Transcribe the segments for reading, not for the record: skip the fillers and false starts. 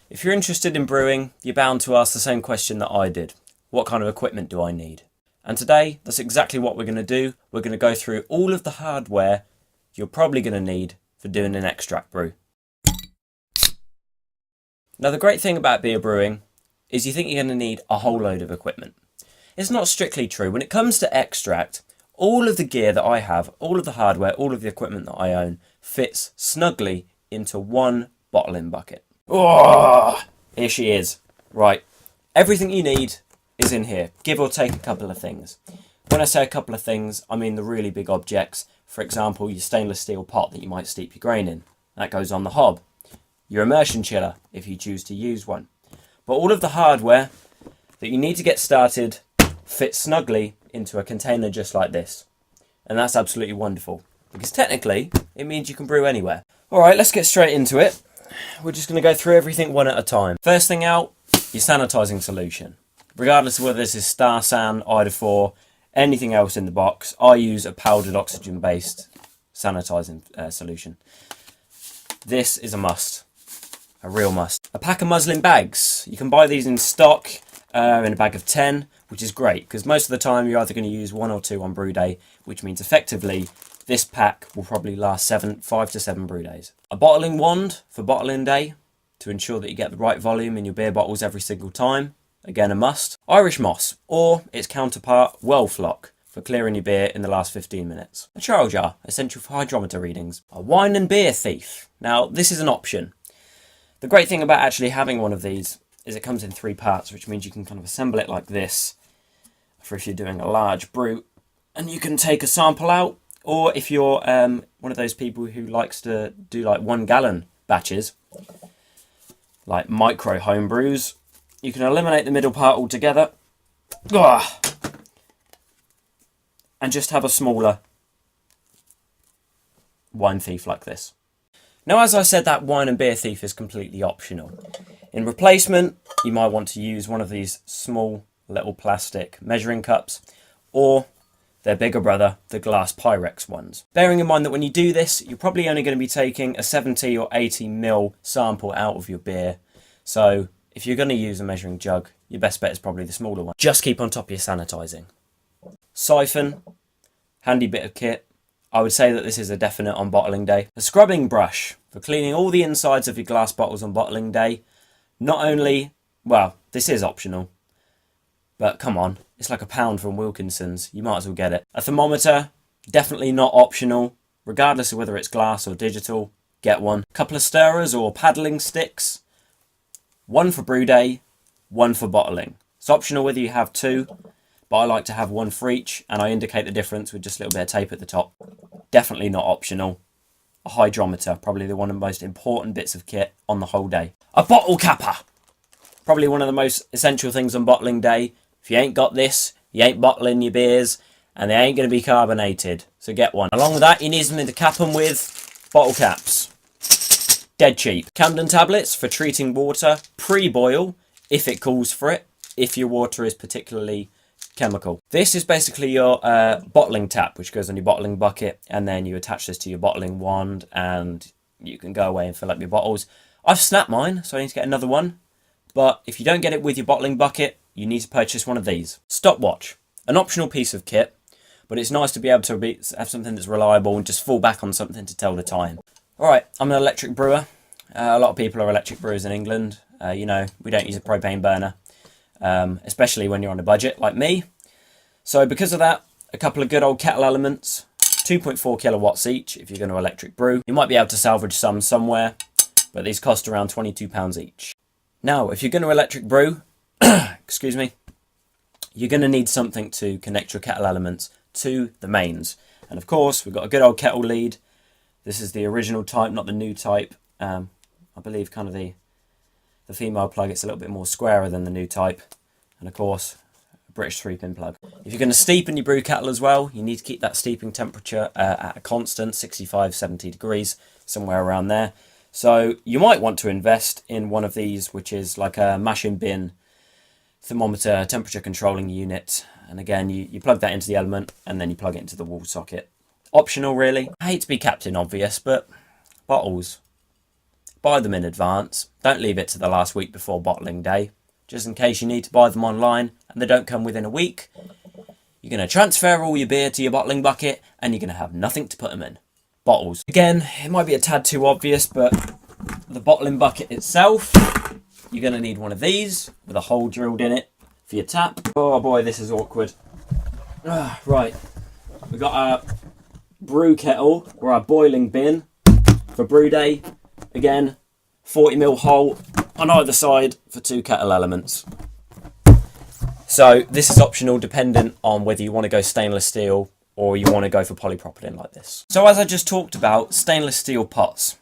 If you're interested in brewing, you're bound to ask the same question that I did. What kind of equipment do I need? And today, that's exactly what we're going to do. We're going to go through all of the hardware you're probably going to need for doing an extract brew. Now, the great thing about beer brewing is you think you're going to need a whole load of equipment. It's not strictly true. When it comes to extract, all of the gear that I have, all of the hardware, all of the equipment that I own fits snugly into one bottling bucket. Oh, here she is. Right, everything you need is in here, give or take a couple of things. When I say a couple of things, I mean the really big objects. For example, your stainless steel pot that you might steep your grain in. That goes on the hob. Your immersion chiller, if you choose to use one. But all of the hardware that you need to get started fits snugly into a container just like this. And that's absolutely wonderful, because technically it means you can brew anywhere. Alright, let's get straight into it. We're just going to go through everything one at a time. First thing out, your sanitizing solution. Regardless of whether this is Star San, Ida4, anything else in the box, I use a powdered oxygen based sanitizing solution. This is a must, a real must. A pack of muslin bags. You can buy these in stock in a bag of 10, which is great because most of the time you're either going to use 1 or 2 on brew day, which means effectively this pack will probably last 5 to 7 brew days. A bottling wand for bottling day to ensure that you get the right volume in your beer bottles every single time. Again, a must. Irish moss, or its counterpart, well flock, for clearing your beer in the last 15 minutes. A churl jar, essential for hydrometer readings. A wine and beer thief. Now, this is an option. The great thing about actually having one of these is it comes in 3 parts, which means you can kind of assemble it like this for if you're doing a large brew, and you can take a sample out. Or if you're one of those people who likes to do like 1 gallon batches, like micro home brews, you can eliminate the middle part altogether. And just have a smaller wine thief like this. Now, as I said, that wine and beer thief is completely optional. In replacement, you might want to use one of these small little plastic measuring cups, or their bigger brother, the glass Pyrex ones. Bearing in mind that when you do this, you're probably only going to be taking a 70 or 80 ml sample out of your beer. So if you're going to use a measuring jug, your best bet is probably the smaller one. Just keep on top of your sanitizing. Siphon, handy bit of kit. I would say that this is a definite on bottling day. A scrubbing brush for cleaning all the insides of your glass bottles on bottling day. Not only, well, this is optional, but come on, it's like £1 from Wilkinson's. You might as well get it. A thermometer, definitely not optional. Regardless of whether it's glass or digital, get one. A couple of stirrers or paddling sticks. 1 for brew day, 1 for bottling. It's optional whether you have 2, but I like to have 1 for each, and I indicate the difference with just a little bit of tape at the top. Definitely not optional. A hydrometer, probably one of the most important bits of kit on the whole day. A bottle capper. Probably one of the most essential things on bottling day. If you ain't got this, you ain't bottling your beers, and they ain't going to be carbonated. So get one. Along with that, you need something to cap them with. Bottle caps. Dead cheap. Camden tablets for treating water. Pre-boil, if it calls for it. If your water is particularly chemical. This is basically your bottling tap, which goes on your bottling bucket. And then you attach this to your bottling wand, and you can go away and fill up your bottles. I've snapped mine, so I need to get another one. But if you don't get it with your bottling bucket, you need to purchase one of these. Stopwatch, an optional piece of kit, but it's nice to be able to have something that's reliable and just fall back on something to tell the time. Alright, I'm an electric brewer. A lot of people are electric brewers in England. You know, we don't use a propane burner, especially when you're on a budget like me. So because of that, a couple of good old kettle elements, 2.4 kilowatts each if you're going to electric brew. You might be able to salvage some somewhere, but these cost around £22 each. Now, if you're going to electric brew, excuse me, you're going to need something to connect your kettle elements to the mains. And of course, we've got a good old kettle lead. This is the original type, not the new type. I believe kind of the female plug, it's a little bit more squarer than the new type. And of course, a British 3-pin plug. If you're going to steep in your brew kettle as well, you need to keep that steeping temperature at a constant 65, 70 degrees, somewhere around there. So you might want to invest in one of these, which is like a mash and bin thermometer temperature controlling unit. And again, you plug that into the element and then you plug it into the wall socket. Optional, really. I hate to be Captain Obvious, but bottles. buy them in advance. Don't leave it to the last week before bottling day, just in case you need to buy them online and they don't come within a week. You're going to transfer all your beer to your bottling bucket and you're going to have nothing to put them in. Bottles. Again, it might be a tad too obvious, but the bottling bucket itself, you're going to need one of these with a hole drilled in it for your tap. Oh boy, this is awkward. Right, we've got our brew kettle or our boiling bin for brew day. Again, 40mm hole on either side for 2 kettle elements. So this is optional dependent on whether you want to go stainless steel or you want to go for polypropylene like this. So as I just talked about, stainless steel pots.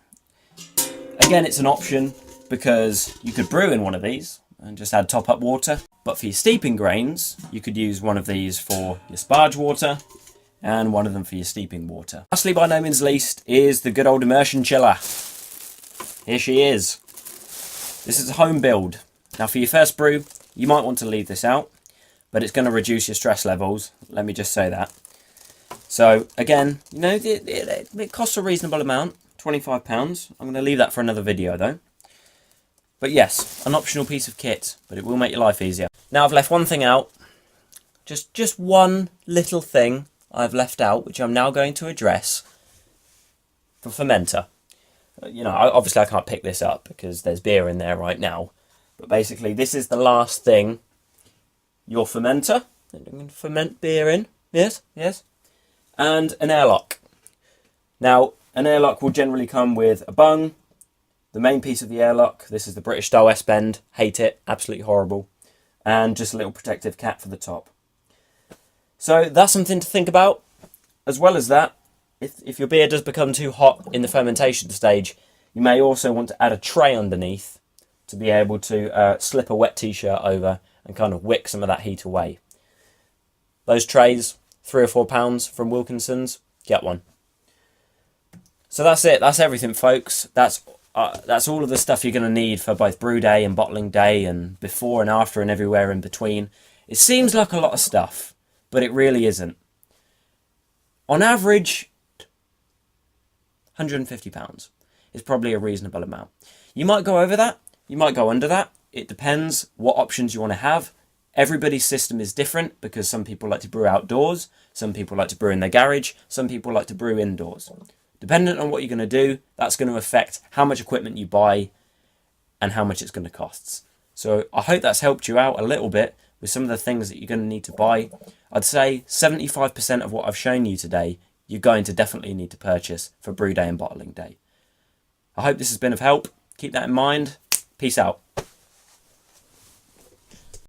Again, it's an option because you could brew in one of these and just add top up water. But for your steeping grains, you could use one of these for your sparge water and one of them for your steeping water. Lastly, by no means least, is the good old Immersion chiller. Here she is. This is a home build. Now for your first brew, you might want to leave this out, but it's going to reduce your stress levels. Let me just say that. So again, you know, it costs a reasonable amount, £25. I'm going to leave that for another video though. But yes, an optional piece of kit, but it will make your life easier. Now I've left one thing out, just one little thing I've left out, which I'm now going to address for Fermenter. You know, obviously I can't pick this up because there's beer in there right now. But basically this is the last thing your fermenter, I'm going to ferment beer in, yes, and an airlock. Now an airlock will generally come with a bung, the main piece of the airlock, this is the British style S-bend, hate it, absolutely horrible, and just a little protective cap for the top. So that's something to think about. As well as that, if your beer does become too hot in the fermentation stage, you may also want to add a tray underneath to be able to slip a wet t-shirt over and kind of wick some of that heat away. Those trays, £3 or £4 from Wilkinson's, get one. So that's it, that's everything folks. That's all of the stuff you're going to need for both brew day and bottling day and before and after and everywhere in between. It seems like a lot of stuff, but it really isn't. On average, £150 is probably a reasonable amount. You might go over that, you might go under that. It depends what options you want to have. Everybody's system is different because some people like to brew outdoors, some people like to brew in their garage, some people like to brew indoors. Dependent on what you're going to do, that's going to affect how much equipment you buy and how much it's going to cost. So I hope that's helped you out a little bit with some of the things that you're going to need to buy. I'd say 75% of what I've shown you today, you're going to definitely need to purchase for brew day and bottling day. I hope this has been of help. Keep that in mind. Peace out.